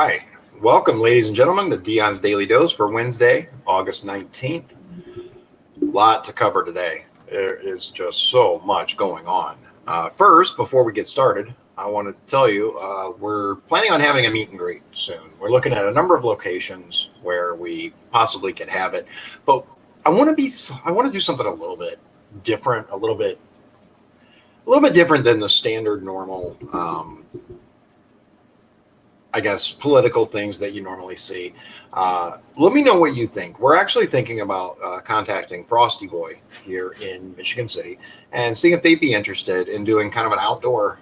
right. Welcome, ladies and gentlemen, to Dion's Daily Dose for Wednesday, August 19th. A lot to cover today. There is just so much going on. First, before we get started, I want to tell you we're planning on having a meet and greet soon. We're looking at a number of locations where we possibly can have it, but I want to do something a little bit different, a little bit different than the standard normal political things that you normally see. Let me know what you think. We're actually thinking about contacting Frosty Boy here in Michigan City and seeing if they'd be interested in doing kind of an outdoor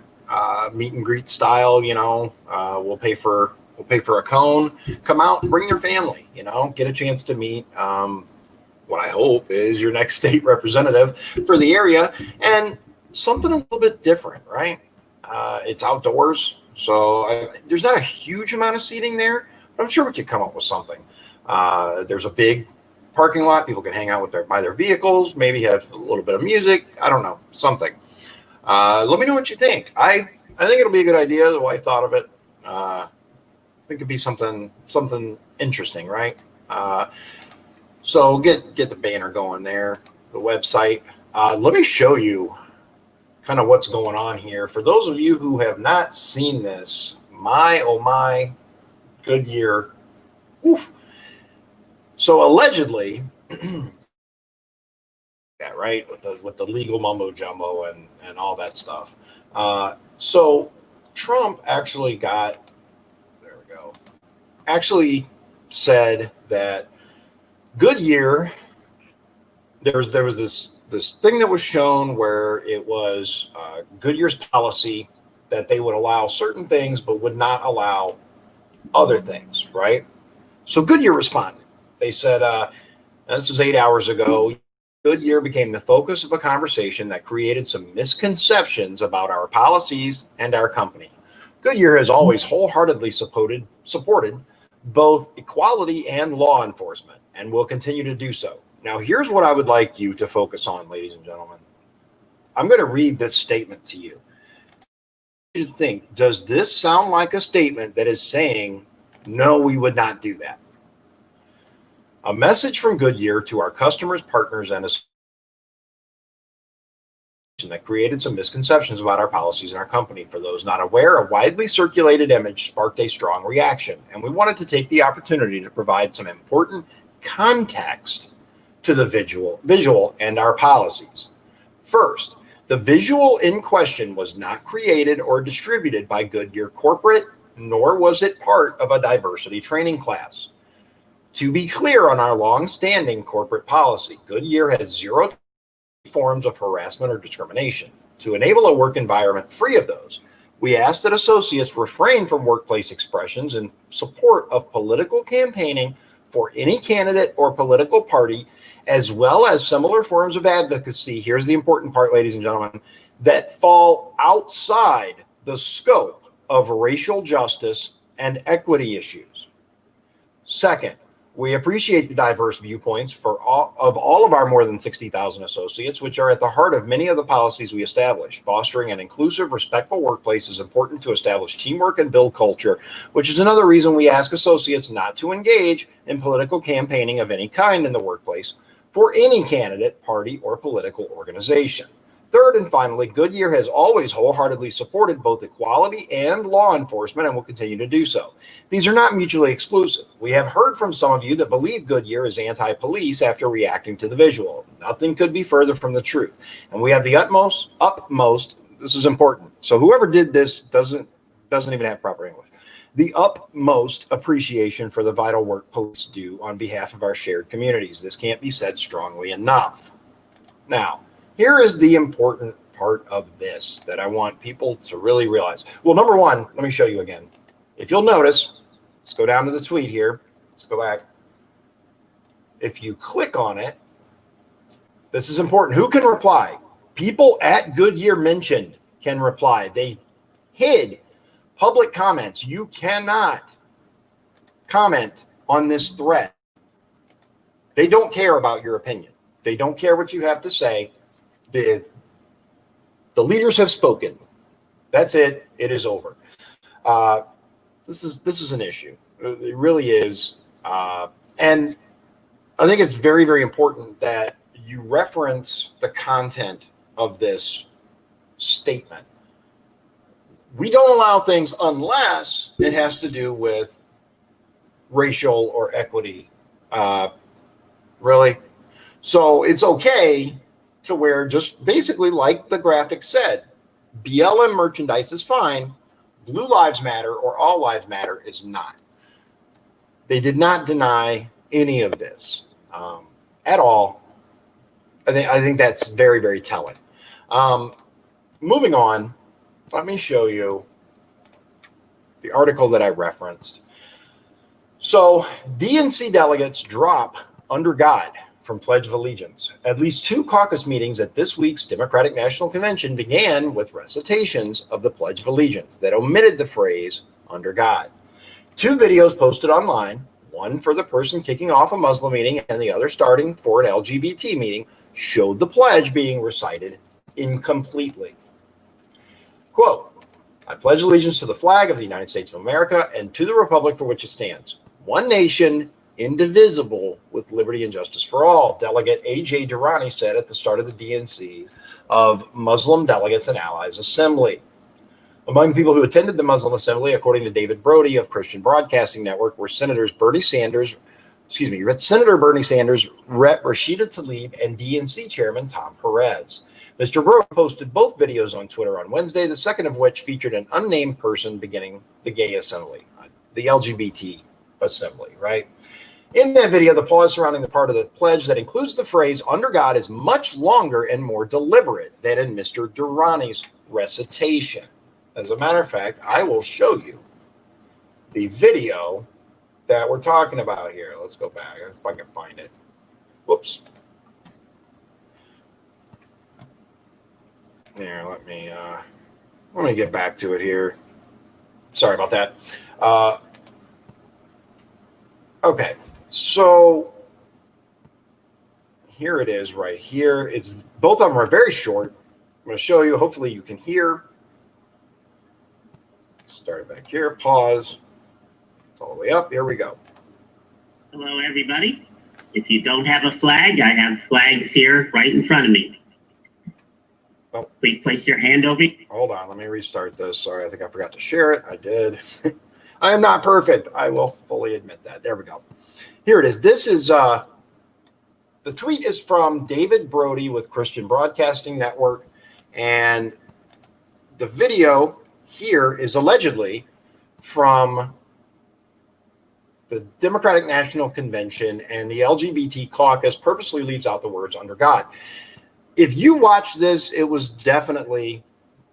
meet and greet style. We'll pay for a cone. Come out, bring your family. Get a chance to meet what I hope is your next state representative for the area, and something a little bit different, right? It's outdoors. So there's not a huge amount of seating there, but I'm sure we could come up with something. There's a big parking lot. People can hang out by their vehicles, maybe have a little bit of music. I don't know, something. Let me know what you think. I think it'll be a good idea. The wife thought of it. I think it'd be something interesting, right? So get the banner going there, the website. Let me show you kind of what's going on here. For those of you who have not seen this, my Goodyear. Oof. So allegedly, yeah, right, with the legal mumbo jumbo and all that stuff. So Trump actually said that Goodyear, there was this thing that was shown where it was Goodyear's policy that they would allow certain things but would not allow other things, right? So Goodyear responded. They said, this was 8 hours ago, Goodyear became the focus of a conversation that created some misconceptions about our policies and our company. Goodyear has always wholeheartedly supported both equality and law enforcement and will continue to do so. Now, here's what I would like you to focus on, ladies and gentlemen. I'm going to read this statement to you. You think, does this sound like a statement that is saying, no, we would not do that? A message from Goodyear to our customers, partners, and associations that created some misconceptions about our policies and our company. For those not aware, a widely circulated image sparked a strong reaction, and we wanted to take the opportunity to provide some important context to the visual and our policies. First, the visual in question was not created or distributed by Goodyear corporate, nor was it part of a diversity training class. To be clear on our long-standing corporate policy, Goodyear has zero forms of harassment or discrimination. To enable a work environment free of those, we ask that associates refrain from workplace expressions in support of political campaigning for any candidate or political party, as well as similar forms of advocacy, here's the important part, ladies and gentlemen, that fall outside the scope of racial justice and equity issues. Second, we appreciate the diverse viewpoints of all of our more than 60,000 associates, which are at the heart of many of the policies we establish. Fostering an inclusive, respectful workplace is important to establish teamwork and build culture, which is another reason we ask associates not to engage in political campaigning of any kind in the workplace for any candidate, party, or political organization. Third and finally, Goodyear has always wholeheartedly supported both equality and law enforcement and will continue to do so. These are not mutually exclusive. We have heard from some of you that believe Goodyear is anti-police after reacting to the visual. Nothing could be further from the truth. And we have the utmost, this is important. So whoever did this doesn't even have proper English. The utmost appreciation for the vital work police do on behalf of our shared communities. This can't be said strongly enough. Now, here is the important part of this that I want people to really realize. Well, number one, let me show you again. If you'll notice, let's go down to the tweet here. Let's go back. If you click on it, this is important. Who can reply? People at Goodyear mentioned can reply. They hid public comments. You cannot comment on this thread. They don't care about your opinion. They don't care what you have to say. The leaders have spoken. That's it. It is over. this is an issue. It really is, and I think it's very, very important that you reference the content of this statement. We don't allow things unless it has to do with racial or equity. Really? So it's okay to wear just basically like the graphic said. BLM merchandise is fine. Blue Lives Matter or All Lives Matter is not. They did not deny any of this at all. I think that's very, very telling. Moving on, let me show you the article that I referenced. So DNC delegates drop under God from Pledge of Allegiance. At least 2 caucus meetings at this week's Democratic National Convention began with recitations of the Pledge of Allegiance that omitted the phrase under God. 2 videos posted online, one for the person kicking off a Muslim meeting and the other starting for an LGBT meeting, showed the pledge being recited incompletely. Quote, I pledge allegiance to the flag of the United States of America and to the republic for which it stands, one nation, indivisible, with liberty and justice for all, Delegate A.J. Durrani said at the start of the DNC of Muslim Delegates and Allies Assembly. Among people who attended the Muslim Assembly, according to David Brody of Christian Broadcasting Network, were Senator Bernie Sanders, Rep. Rashida Tlaib, and DNC Chairman Tom Perez. Mr. Brody posted both videos on Twitter on Wednesday, the second of which featured an unnamed person beginning the gay assembly, the LGBT assembly, right? In that video, the pause surrounding the part of the pledge that includes the phrase under God is much longer and more deliberate than in Mr. Durrani's recitation. As a matter of fact, I will show you the video that we're talking about here. Let's go back, if I can find it. Whoops. There, let me get back to it here. Sorry about that. Okay, so here it is right here. It's both of them are very short. I'm going to show you. Hopefully you can hear. Start back here. Pause. It's all the way up. Here we go. Hello, everybody. If you don't have a flag, I have flags here right in front of me. Oh. Please place your hand over. Hold on. Let me restart this. Sorry, I think I forgot to share it. I did. I am not perfect. I will fully admit that. There we go. Here it is. This is the tweet is from David Brody with Christian Broadcasting Network, and the video here is allegedly from the Democratic National Convention, and the LGBT caucus purposely leaves out the words under God. If you watch this, it was definitely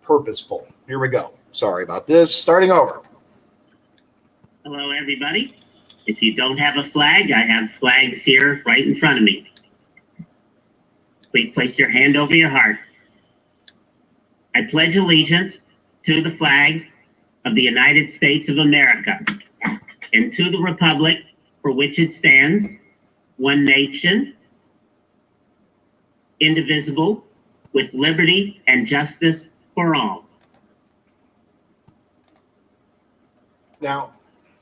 purposeful. Here we go. Sorry about this. Starting over. Hello, everybody. If you don't have a flag, I have flags here right in front of me. Please place your hand over your heart. I pledge allegiance to the flag of the United States of America and to the republic for which it stands, one nation, indivisible, with liberty and justice for all. Now,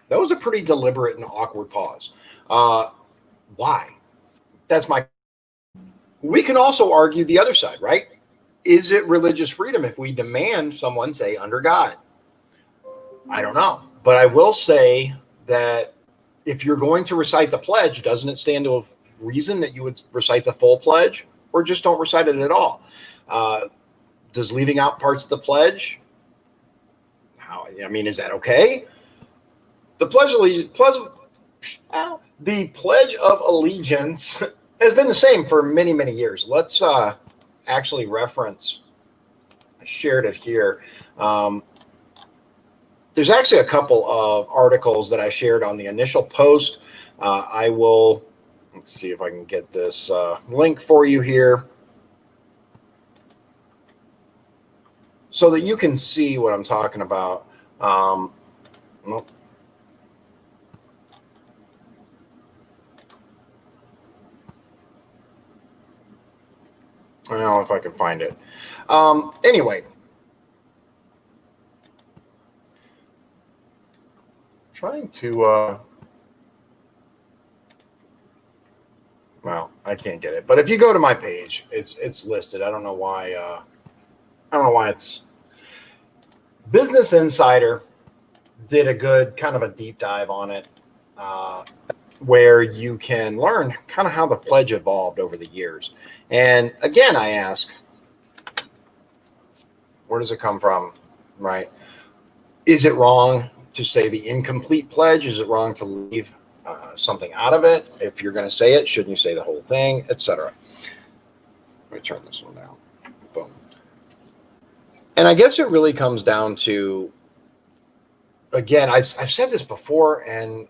that was a pretty deliberate and awkward pause. Why? That's my... We can also argue the other side, right? Is it religious freedom if we demand someone say under God? I don't know. But I will say that if you're going to recite the pledge, doesn't it stand to reason that you would recite the full pledge, or just don't recite it at all? Does leaving out parts of the pledge, is that okay? The Pledge of Allegiance has been the same for many, many years. Let's actually reference. I shared it here. There's actually a couple of articles that I shared on the initial post. I will, let's see if I can get this link for you here so that you can see what I'm talking about. Nope. I don't know if I can find it. Anyway, trying to, well, I can't get it. But if you go to my page, it's listed. I don't know why. It's Business Insider did a good kind of a deep dive on it, where you can learn kind of how the pledge evolved over the years. And again, I ask, where does it come from, right? Is it wrong to say the incomplete pledge? Is it wrong to leave something out of it? If you're going to say it, shouldn't you say the whole thing, etc.? Let me turn this one down. Boom. And I guess it really comes down to, again, I've said this before, and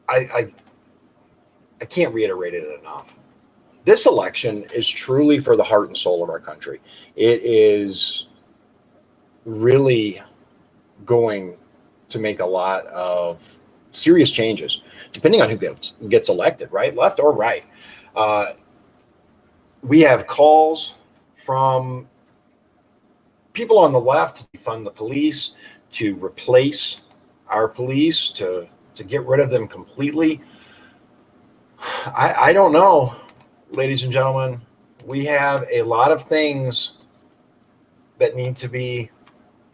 I can't reiterate it enough. This election is truly for the heart and soul of our country. It is really going to make a lot of serious changes, depending on who gets elected, right? Left or right. We have calls from people on the left to defund the police, to replace our police, to get rid of them completely. I don't know, ladies and gentlemen. We have a lot of things that need to be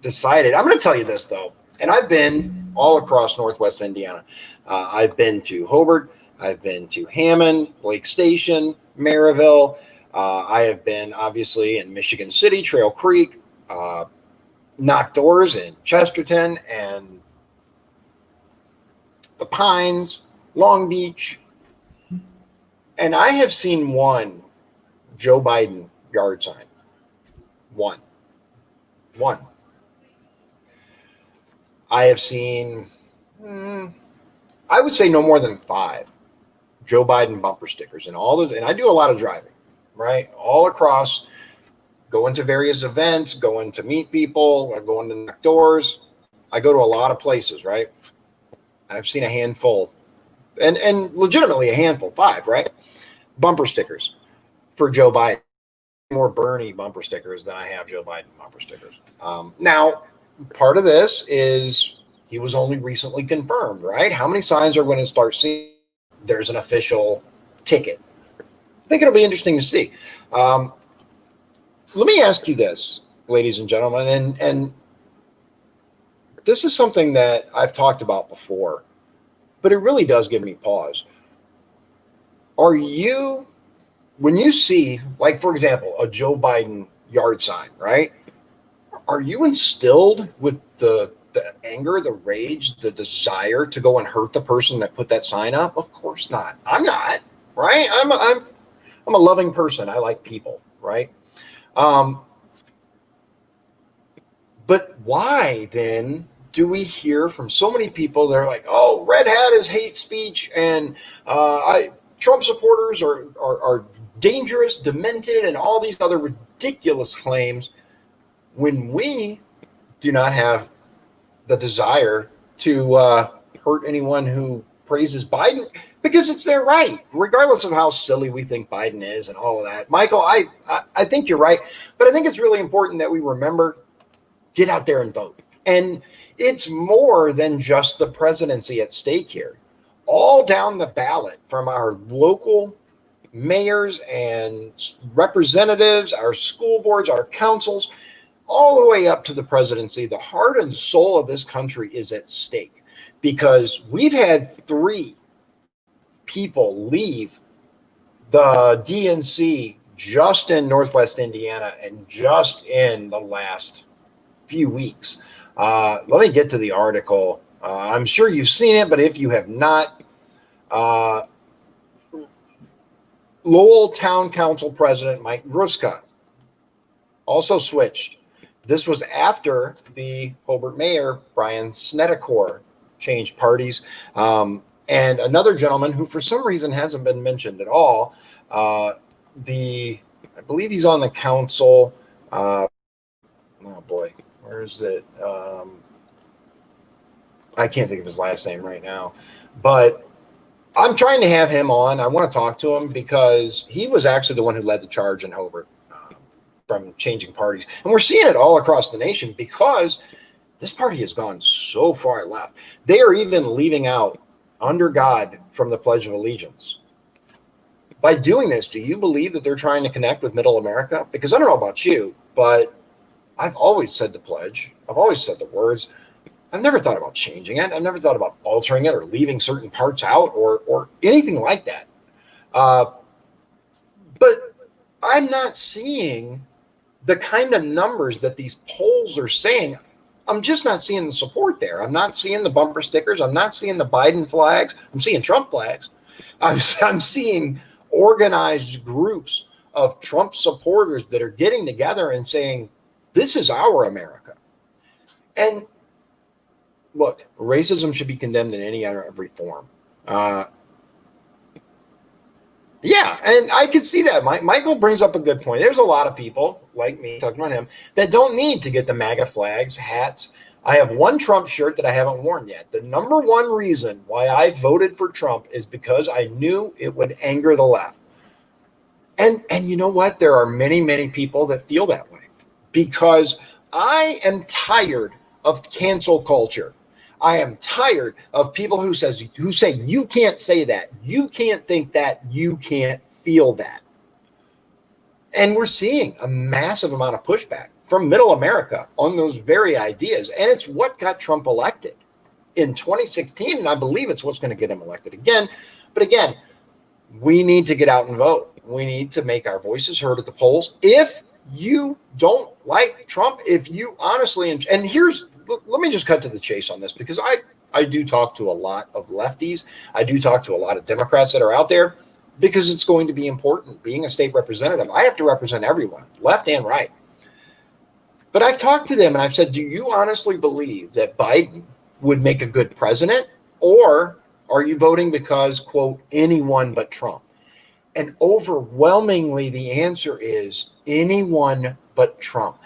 decided. I'm going to tell you this, though, and I've been all across Northwest Indiana. I've been to Hobart. I've been to Hammond, Lake Station, Maryville. I have been, obviously, in Michigan City, Trail Creek, knocked doors in Chesterton and the Pines, Long Beach. And I have seen one Joe Biden yard sign. One. I have seen, I would say no more than 5 Joe Biden bumper stickers, and I do a lot of driving, right? All across, going to various events, going to meet people, going to knock doors. I go to a lot of places, right? I've seen a handful, and legitimately a handful, 5, right? Bumper stickers for Joe Biden. More Bernie bumper stickers than I have Joe Biden bumper stickers. Now, part of this is he was only recently confirmed, right? How many signs are going to start seeing? There's an official ticket. I think it'll be interesting to see. Let me ask you this, ladies and gentlemen, and this is something that I've talked about before, but it really does give me pause. Are you, when you see, like, for example, a Joe Biden yard sign, right? Are you instilled with the anger, the rage, the desire to go and hurt the person that put that sign up? Of course not. I'm not, right? I'm a loving person. I like people, right? But why then do we hear from so many people that are like, oh, red hat is hate speech, and Trump supporters are dangerous, demented, and all these other ridiculous claims, when we do not have the desire to hurt anyone who praises Biden, because it's their right, regardless of how silly we think Biden is and all of that. Michael, I think you're right, but I think it's really important that we remember, get out there and vote. And it's more than just the presidency at stake here. All down the ballot, from our local mayors and representatives, our school boards, our councils, all the way up to the presidency, the heart and soul of this country is at stake, because we've had 3 people leave the DNC just in Northwest Indiana and just in the last few weeks. Let me get to the article. I'm sure you've seen it, but if you have not, Lowell Town Council President Mike Gruska also switched. This was after the Hobart Mayor, Brian Snedeker, changed parties. And another gentleman who for some reason hasn't been mentioned at all, I believe he's on the council. Oh boy, where is it? I can't think of his last name right now, but I'm trying to have him on. I want to talk to him because he was actually the one who led the charge in Hobart from changing parties. And we're seeing it all across the nation because This party has gone so far left. They are even leaving out under God from the Pledge of Allegiance. By doing this, do you believe that they're trying to connect with middle America? Because I don't know about you, but I've always said the pledge. I've always said the words. I've never thought about changing it. I've never thought about altering it or leaving certain parts out or anything like that. But I'm not seeing the kind of numbers that these polls are saying. I'm just not seeing the support there. I'm not seeing the bumper stickers. I'm not seeing the Biden flags. I'm seeing Trump flags. I'm seeing organized groups of Trump supporters that are getting together and saying, this is our America. And look, racism should be condemned in any and every form. Yeah, and I can see that. Michael brings up a good point. There's a lot of people like me, talking about him, that don't need to get the MAGA flags, hats. I have one Trump shirt that I haven't worn yet. The number one reason why I voted for Trump is because I knew it would anger the left. And you know what? There are many, many people that feel that way because I am tired of cancel culture. I am tired of people who say you can't say that, you can't think that, you can't feel that. And we're seeing a massive amount of pushback from middle America on those very ideas. And it's what got Trump elected in 2016. And I believe it's what's going to get him elected again. But again, we need to get out and vote. We need to make our voices heard at the polls. If you don't like Trump, if you honestly, and let me just cut to the chase on this, because I do talk to a lot of lefties. I do talk to a lot of Democrats that are out there, because it's going to be important. Being a state representative, I have to represent everyone, left and right. But I've talked to them and I've said, do you honestly believe that Biden would make a good president? Or are you voting because, quote, anyone but Trump? And overwhelmingly, the answer is anyone but Trump.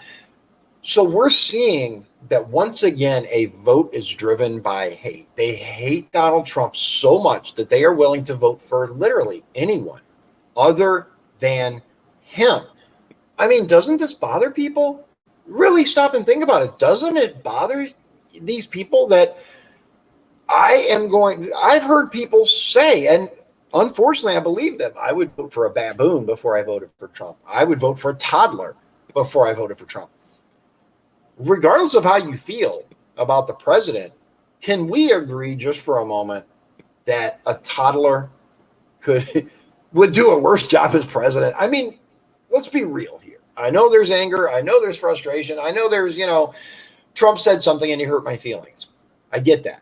So we're seeing that once again, a vote is driven by hate. They hate Donald Trump so much that they are willing to vote for literally anyone other than him. I mean, doesn't this bother people? Really stop and think about it. Doesn't it bother these people that I've heard people say, and unfortunately, I believe them. I would vote for a baboon before I voted for Trump. I would vote for a toddler before I voted for Trump. Regardless of how you feel about the president, can we agree just for a moment that a toddler would do a worse job as president? I mean, let's be real here. I know there's anger. I know there's frustration. I know there's, Trump said something and he hurt my feelings. I get that.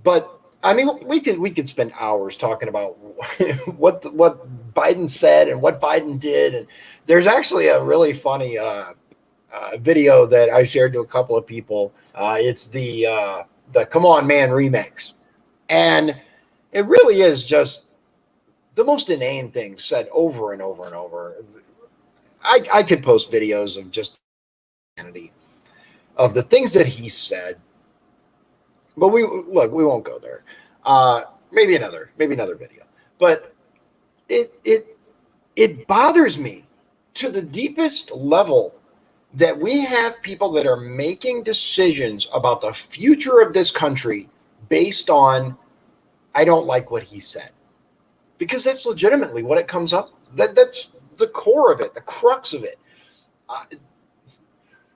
But I mean, we could spend hours talking about what Biden said and what Biden did. And there's actually a really funny video that I shared to a couple of people. It's the Come On Man remix. And it really is just the most inane thing said over and over and over. I could post videos of just insanity of the things that he said. But we won't go there. Maybe another video. But it bothers me to the deepest level that we have people that are making decisions about the future of this country based on, I don't like what he said. Because that's legitimately what it comes up. That's the core of it, the crux of it.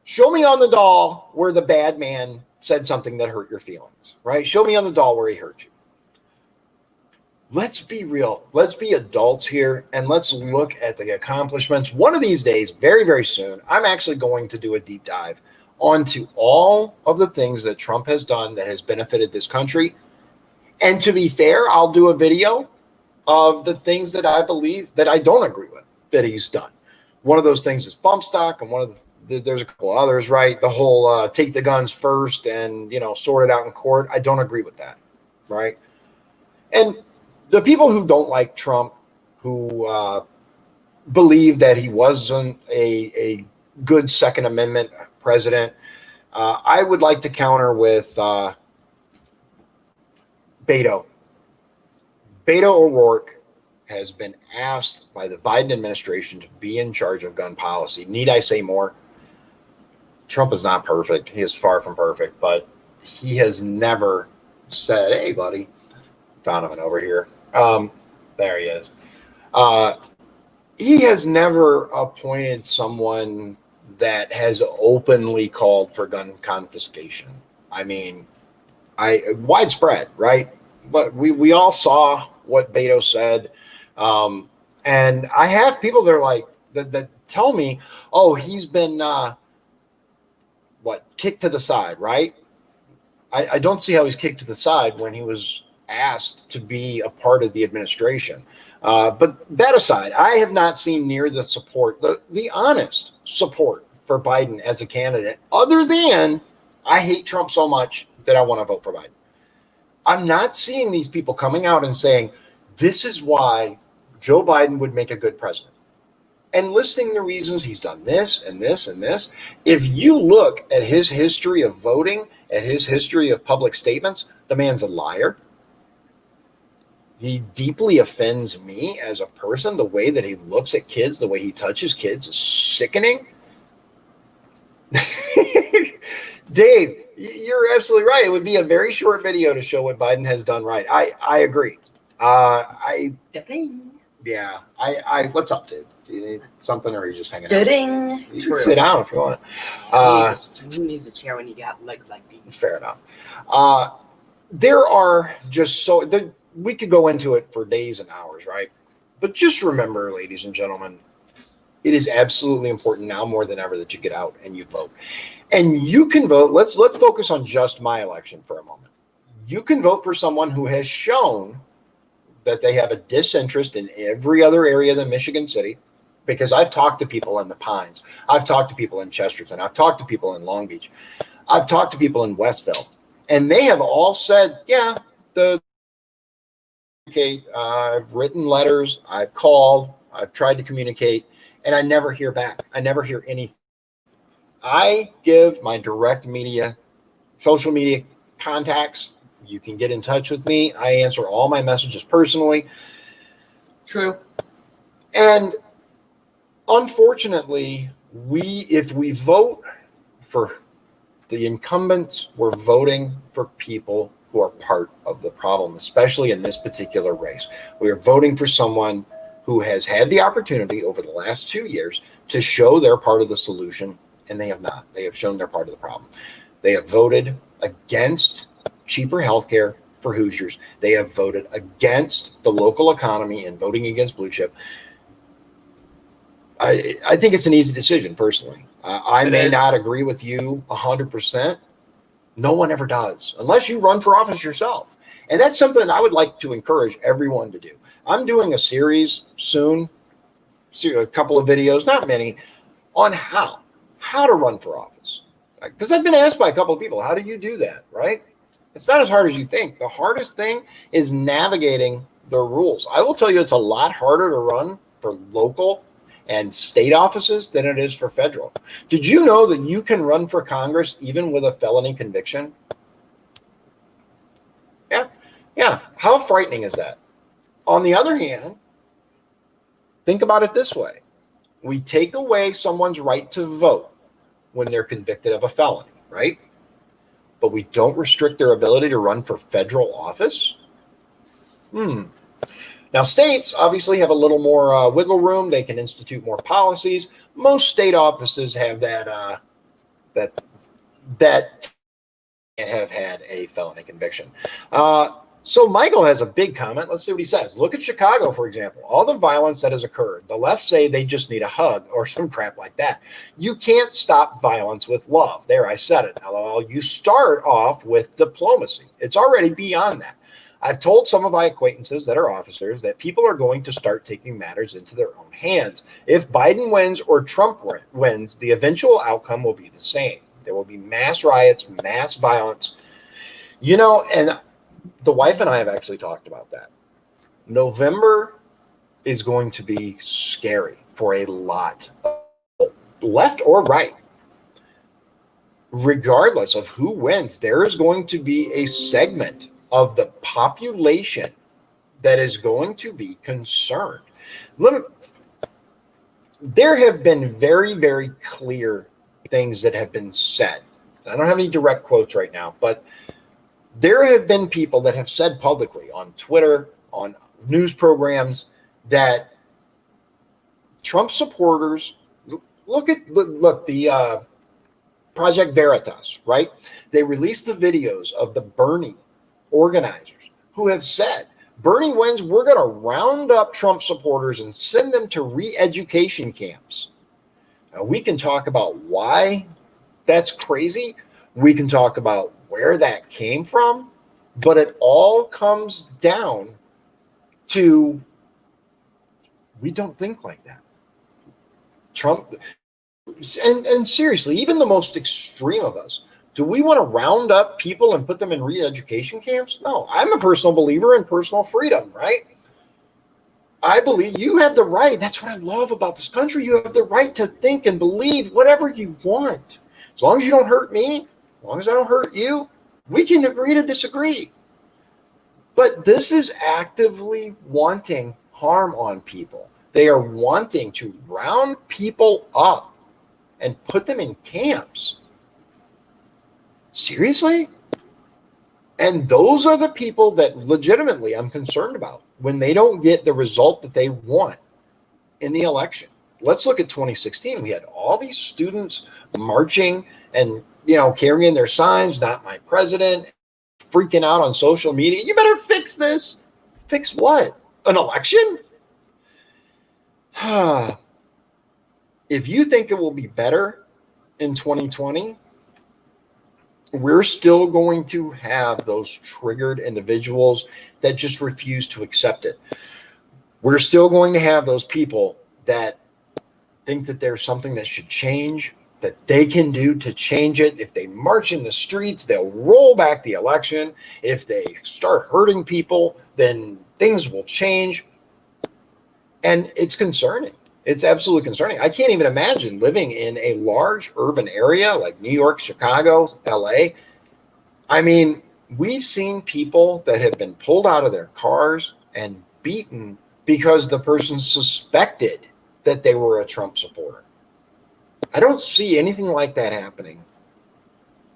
Show me on the doll where the bad man said something that hurt your feelings, right? Show me on the doll where he hurt you. Let's be real. Let's be adults here, and let's look at the accomplishments. One of these days, very, very soon, I'm actually going to do a deep dive onto all of the things that Trump has done that has benefited this country. And to be fair, I'll do a video of the things that I believe that I don't agree with that he's done. One of those things is bump stock, and there's a couple others, right? The whole take the guns first and, sort it out in court. I don't agree with that, right? And the people who don't like Trump, who believe that he wasn't a good Second Amendment president, I would like to counter with Beto. Beto O'Rourke has been asked by the Biden administration to be in charge of gun policy. Need I say more? Trump is not perfect. He is far from perfect, but he has never said, "Hey, buddy, Donovan over here." There he is. He has never appointed someone that has openly called for gun confiscation. I mean, widespread, right? But we all saw what Beto said, and I have people that are like that tell me, "Oh, he's been kicked to the side," right? I don't see how he's kicked to the side when he was asked to be a part of the administration. But that aside, I have not seen near the support, the honest support for Biden as a candidate, other than I hate Trump so much that I want to vote for Biden. I'm not seeing these people coming out and saying, this is why Joe Biden would make a good president, and listing the reasons he's done this and this and this. If you look at his history of voting, at his history of public statements, the man's a liar. He deeply offends me as a person. The way that he looks at kids, the way he touches kids is sickening. Dave, you're absolutely right. It would be a very short video to show what Biden has done right. I agree. Yeah. What's up, dude? Do you need something, or are you just hanging out? You can sit down if you want. Who needs a chair when you got legs like these? Fair enough. There are just we could go into it for days and hours, right? But just remember, ladies and gentlemen, it is absolutely important now more than ever that you get out and you vote. And you can vote. Let's focus on just my election for a moment. You can vote for someone who has shown that they have a disinterest in every other area than Michigan City, because I've talked to people in the Pines. I've talked to people in Chesterton. I've talked to people in Long Beach. I've talked to people in Westville. And they have all said, yeah, I've written letters, I've called, I've tried to communicate, and I never hear back. I never hear anything. I give my direct media, social media contacts. You can get in touch with me. I answer all my messages personally. True. And unfortunately, if we vote for the incumbents, we're voting for people who are part of the problem, especially in this particular race. We are voting for someone who has had the opportunity over the last 2 years to show they're part of the solution, and they have not. They have shown they're part of the problem. They have voted against cheaper health care for Hoosiers. They have voted against the local economy and voting against blue chip. I think it's an easy decision, personally. I may not agree with you 100%. No one ever does, unless you run for office yourself. And that's something I would like to encourage everyone to do. I'm doing a series soon, a couple of videos, not many, on how to run for office. Because I've been asked by a couple of people, how do you do that, right? It's not as hard as you think. The hardest thing is navigating the rules. I will tell you, it's a lot harder to run for local and state offices than it is for federal. Did you know that you can run for Congress even with a felony conviction? Yeah. How frightening is that? On the other hand, think about it this way. We take away someone's right to vote when they're convicted of a felony, right? But we don't restrict their ability to run for federal office? Now, states obviously have a little more wiggle room. They can institute more policies. Most state offices have that have had a felony conviction. So Michael has a big comment. Let's see what he says. Look at Chicago, for example. All the violence that has occurred. The left say they just need a hug or some crap like that. You can't stop violence with love. There, I said it. LOL. You start off with diplomacy. It's already beyond that. I've told some of my acquaintances that are officers that people are going to start taking matters into their own hands. If Biden wins or Trump wins, the eventual outcome will be the same. There will be mass riots, mass violence. And the wife and I have actually talked about that. November is going to be scary for a lot, left or right. Regardless of who wins, there is going to be a segment of the population that is going to be concerned. There have been very, very clear things that have been said. I don't have any direct quotes right now, but there have been people that have said publicly on Twitter, on news programs, that Trump supporters look the Project Veritas, right? They released the videos of the Bernie organizers who have said, Bernie wins, we're going to round up Trump supporters and send them to re-education camps. Now, we can talk about why that's crazy. We can talk about where that came from, but it all comes down to we don't think like that. Trump, and seriously, even the most extreme of us, do we want to round up people and put them in re-education camps? No, I'm a personal believer in personal freedom, right? I believe you have the right. That's what I love about this country. You have the right to think and believe whatever you want. As long as you don't hurt me, as long as I don't hurt you, we can agree to disagree. But this is actively wanting harm on people. They are wanting to round people up and put them in camps. Seriously? And those are the people that legitimately I'm concerned about when they don't get the result that they want in the election. Let's look at 2016. We had all these students marching and, carrying their signs, not my president, freaking out on social media. You better fix this. Fix what? An election? If you think it will be better in 2020, we're still going to have those triggered individuals that just refuse to accept it. We're still going to have those people that think that there's something that should change, that they can do to change it. If they march in the streets, they'll roll back the election. If they start hurting people, then things will change. And it's concerning. It's absolutely concerning. I can't even imagine living in a large urban area like New York, Chicago, LA. I mean, we've seen people that have been pulled out of their cars and beaten because the person suspected that they were a Trump supporter. I don't see anything like that happening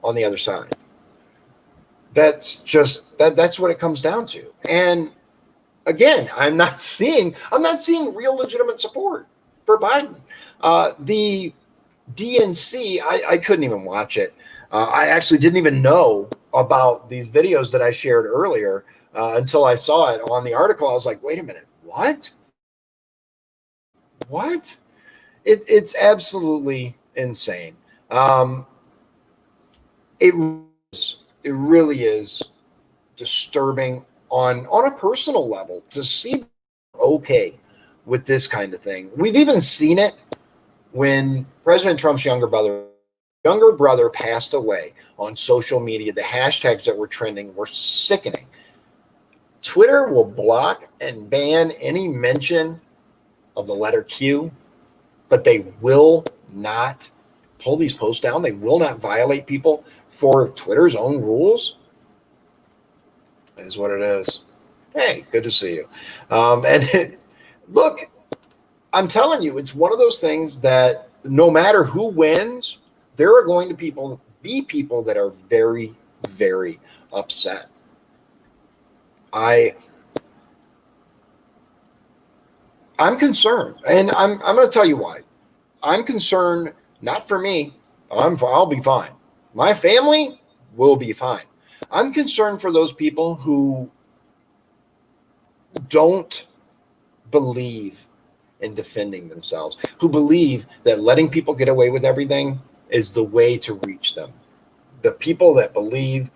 on the other side. That's what it comes down to. And again, I'm not seeing real legitimate support for Biden. The DNC, I couldn't even watch it. I actually didn't even know about these videos that I shared earlier until I saw it on the article. I was like, wait a minute, what? What? It's absolutely insane. It really is disturbing on a personal level to see okay with this kind of thing. We've even seen it when President Trump's younger brother passed away on social media. The hashtags that were trending were sickening. Twitter will block and ban any mention of the letter Q, but they will not pull these posts down. They will not violate people for Twitter's own rules. That is what it is. Hey, good to see you. Look, I'm telling you, it's one of those things that no matter who wins, there are going to be people that are very, very upset. I'm concerned, and I'm going to tell you why. I'm concerned, not for me. I'll be fine. My family will be fine. I'm concerned for those people who don't believe in defending themselves, who believe that letting people get away with everything is the way to reach them. The people that believe,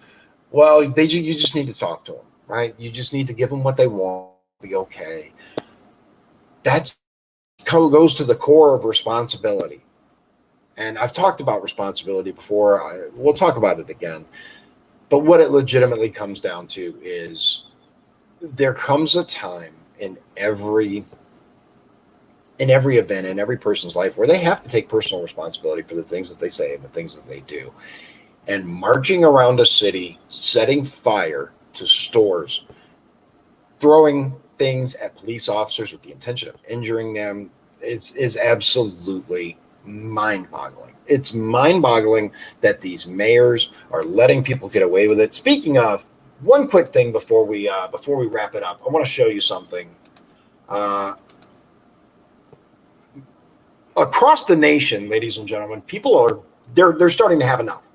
well, you just need to talk to them, right? You just need to give them what they want, be okay. That's goes to the core of responsibility. And I've talked about responsibility before. We'll talk about it again. But what it legitimately comes down to is there comes a time in every event, in every person's life, where they have to take personal responsibility for the things that they say and the things that they do. And marching around a city, setting fire to stores, throwing things at police officers with the intention of injuring them is absolutely mind-boggling. It's mind-boggling that these mayors are letting people get away with it. Speaking of, one quick thing before we wrap it up, I want to show you something. Across the nation, ladies and gentlemen, people are they're starting to have enough,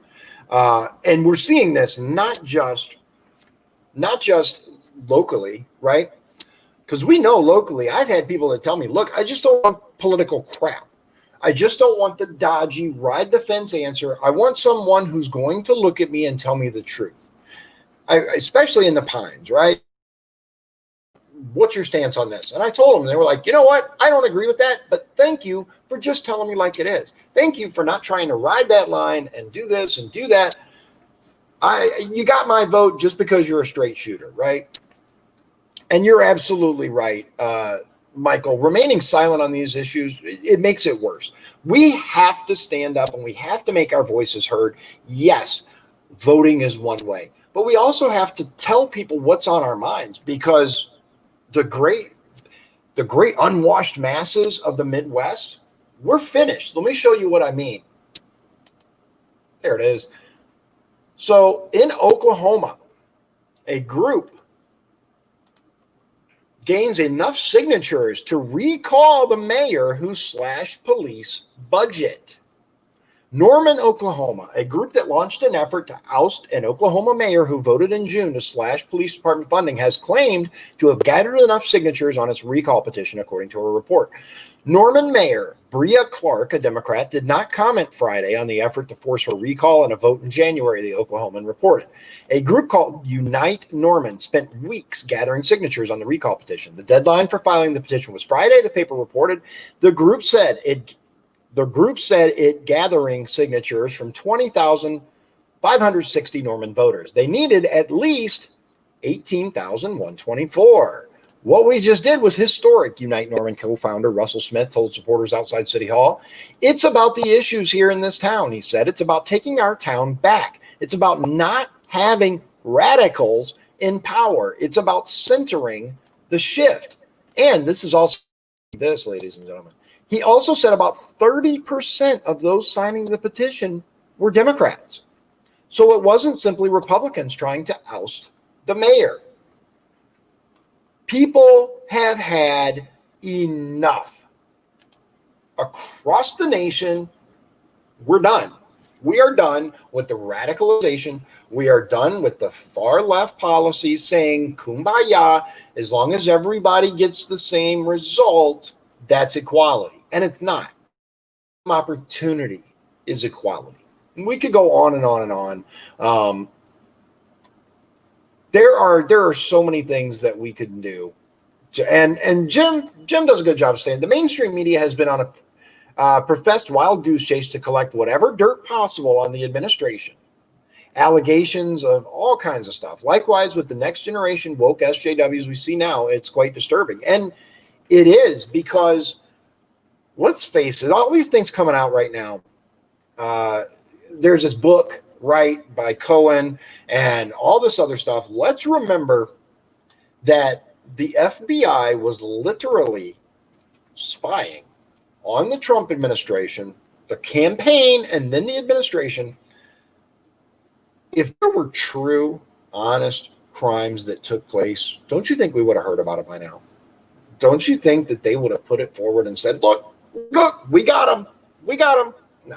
and we're seeing this not just locally, right? Because we know locally, I've had people that tell me, "Look, I just don't want political crap. I just don't want the dodgy, ride the fence answer. I want someone who's going to look at me and tell me the truth." Especially in the Pines, right? What's your stance on this? And I told them, they were like, you know what? I don't agree with that, but thank you for just telling me like it is. Thank you for not trying to ride that line and do this and do that. You got my vote just because you're a straight shooter, right? And you're absolutely right, Michael. Remaining silent on these issues, it makes it worse. We have to stand up and we have to make our voices heard. Yes, voting is one way, but we also have to tell people what's on our minds, because the great unwashed masses of the Midwest, we're finished. Let me show you what I mean. There it is. So in Oklahoma, a group gains enough signatures to recall the mayor who slashed police budget. Norman, Oklahoma, a group that launched an effort to oust an Oklahoma mayor who voted in June to slash police department funding, has claimed to have gathered enough signatures on its recall petition, according to a report. Norman Mayor Bria Clark, a Democrat, did not comment Friday on the effort to force her recall and a vote in January, the Oklahoman reported. A group called Unite Norman spent weeks gathering signatures on the recall petition. The deadline for filing the petition was Friday, the paper reported. The group said it gathering signatures from 20,560 Norman voters. They needed at least 18,124. What we just did was historic, Unite Norman co-founder Russell Smith told supporters outside City Hall. It's about the issues here in this town, he said. It's about taking our town back. It's about not having radicals in power. It's about centering the shift. And this is also this, ladies and gentlemen. He also said about 30% of those signing the petition were Democrats. So it wasn't simply Republicans trying to oust the mayor. People have had enough. Across the nation, we're done. We are done with the radicalization. We are done with the far left policies saying kumbaya, as long as everybody gets the same result, that's equality. And it's not. Opportunity is equality. And we could go on and on and on. There are so many things that we could do. And Jim does a good job of saying the mainstream media has been on a professed wild goose chase to collect whatever dirt possible on the administration. Allegations of all kinds of stuff. Likewise, with the next generation woke SJWs we see now, it's quite disturbing. And it is, because let's face it, all these things coming out right now. There's this book, right, by Cohen and all this other stuff. Let's remember that the FBI was literally spying on the Trump administration, the campaign, and then the administration. If there were true, honest crimes that took place, don't you think we would have heard about it by now? Don't you think that they would have put it forward and said, look, we got him. No.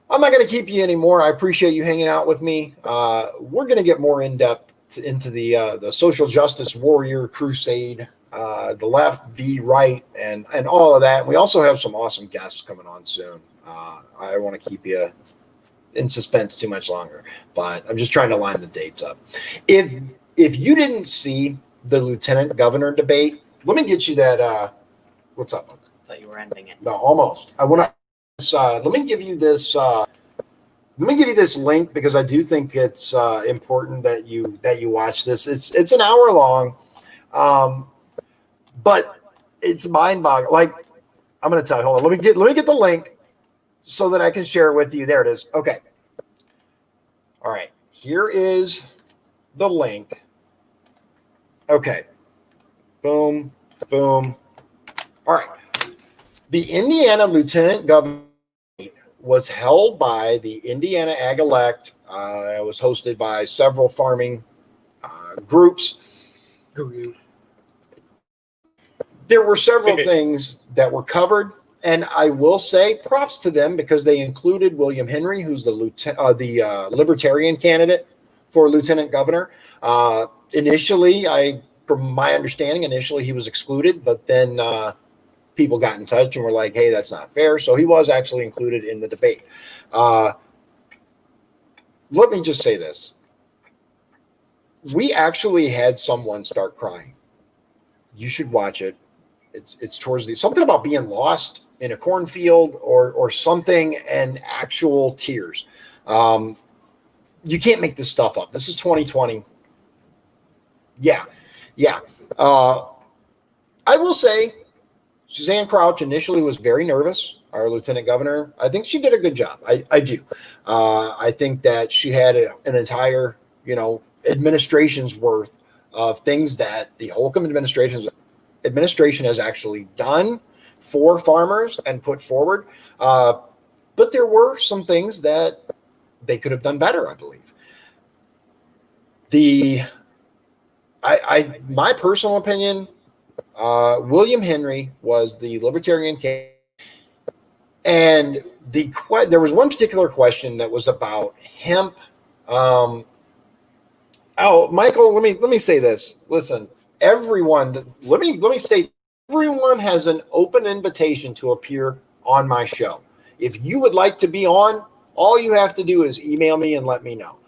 I'm not going to keep you anymore. I appreciate you hanging out with me. We're going to get more in depth into the social justice warrior crusade, the left v right, and all of that. We also have some awesome guests coming on soon. I want to keep you in suspense too much longer, but I'm just trying to line the dates up. If you didn't see the lieutenant governor debate, let me get you that. What's up? I thought you were ending it. No, almost. I want to. Let me give you this. Let me give you this link, because I do think it's important that you watch this. It's an hour long, but it's mind-boggling. Like, I'm going to tell you. Hold on. Let me get the link so that I can share it with you. There it is. Okay. All right. Here is the link. Okay. Boom. Boom. All right. The Indiana Lieutenant Governor was held by the Indiana Ag Elect. It was hosted by several farming groups. There were several things that were covered, and I will say props to them because they included William Henry, who's the Libertarian candidate for lieutenant governor. Initially, from my understanding, he was excluded, but then people got in touch and were like, "Hey, that's not fair." So he was actually included in the debate. Let me just say this: we actually had someone start crying. You should watch it. It's towards something about being lost in a cornfield or something, and actual tears. You can't make this stuff up. This is 2020. Yeah. I will say Suzanne Crouch initially was very nervous, our lieutenant governor. I think she did a good job. I do. I think that she had an entire, administration's worth of things that the Holcomb administration has actually done for farmers and put forward. But there were some things that they could have done better, I believe. My personal opinion, William Henry was the Libertarian candidate, and there was one particular question that was about hemp. Michael, let me say this. Listen, everyone, let me state, everyone has an open invitation to appear on my show. If you would like to be on, all you have to do is email me and let me know.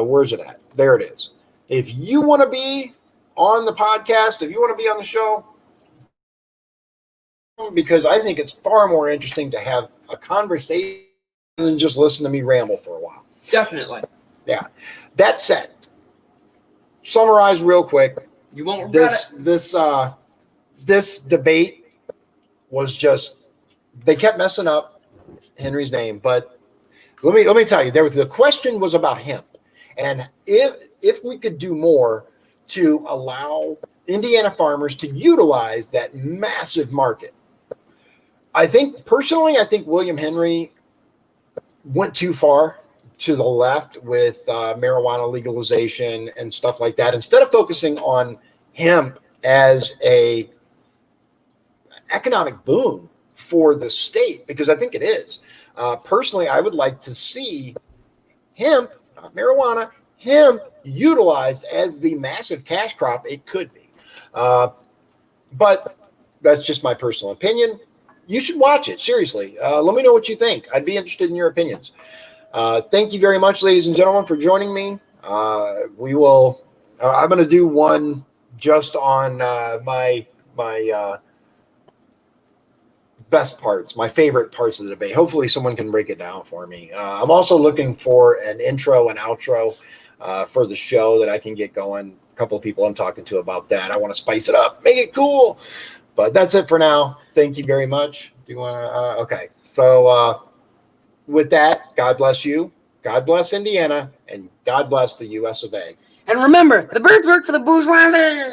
Where's it at? There it is. If you want to be on the podcast, if you want to be on the show, because I think it's far more interesting to have a conversation than just listen to me ramble for a while. Definitely. Yeah. That said, summarize real quick. You won't regret it. This debate was just, they kept messing up Henry's name, but let me tell you, the question was about hemp, and if we could do more to allow Indiana farmers to utilize that massive market. I think William Henry went too far to the left with marijuana legalization and stuff like that, instead of focusing on hemp as a economic boom for the state, because I think it is. Personally, I would like to see hemp, not marijuana, hemp utilized as the massive cash crop it could be. But that's just my personal opinion. You should watch it. Seriously. Let me know what you think. I'd be interested in your opinions. Thank you very much, ladies and gentlemen, for joining me. I'm going to do one just on my best parts, my favorite parts of the debate. Hopefully someone can break it down for me. I'm also looking for an intro and outro for the show that I can get going. A couple of people I'm talking to about that. I want to spice it up, make it cool. But that's it for now. Thank you very much. Do you want to? Okay. So with that, God bless you. God bless Indiana, and God bless the U.S. of A. And remember, the birds work for the bourgeoisie.